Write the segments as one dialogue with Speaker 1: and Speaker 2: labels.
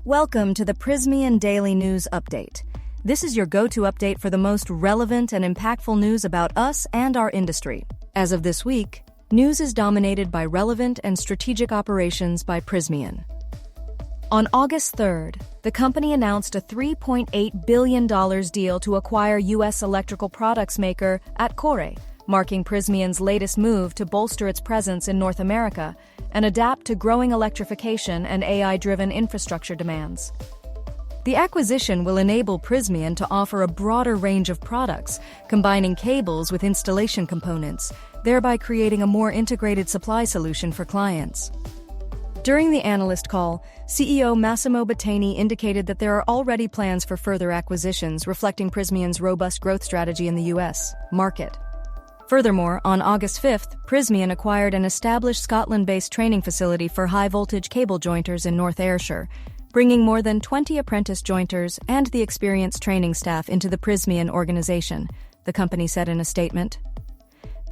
Speaker 1: Welcome to the Prysmian Daily News Update. This is your go-to update for the most relevant and impactful news about us and our industry. As of this week, news is dominated by relevant and strategic operations by Prysmian. On August 3rd, the company announced a $3.8 billion deal to acquire U.S. electrical products maker Atkore, marking Prysmian's latest move to bolster its presence in North America and adapt to growing electrification and AI-driven infrastructure demands. The acquisition will enable Prysmian to offer a broader range of products, combining cables with installation components, thereby creating a more integrated supply solution for clients. During the analyst call, CEO Massimo Battaini indicated that there are already plans for further acquisitions, reflecting Prysmian's robust growth strategy in the U.S. market. Furthermore, on August 5th, Prysmian acquired an established Scotland-based training facility for high-voltage cable jointers in North Ayrshire, bringing more than 20 apprentice jointers and the experienced training staff into the Prysmian organization, the company said in a statement.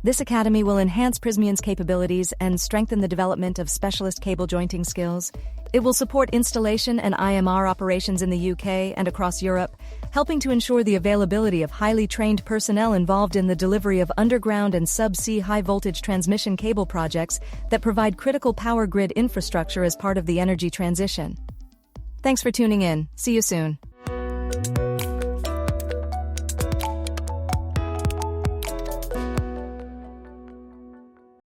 Speaker 1: This academy will enhance Prysmian's capabilities and strengthen the development of specialist cable jointing skills. It will support installation and IMR operations in the UK and across Europe, helping to ensure the availability of highly trained personnel involved in the delivery of underground and subsea high-voltage transmission cable projects that provide critical power grid infrastructure as part of the energy transition. Thanks for tuning in. See you soon.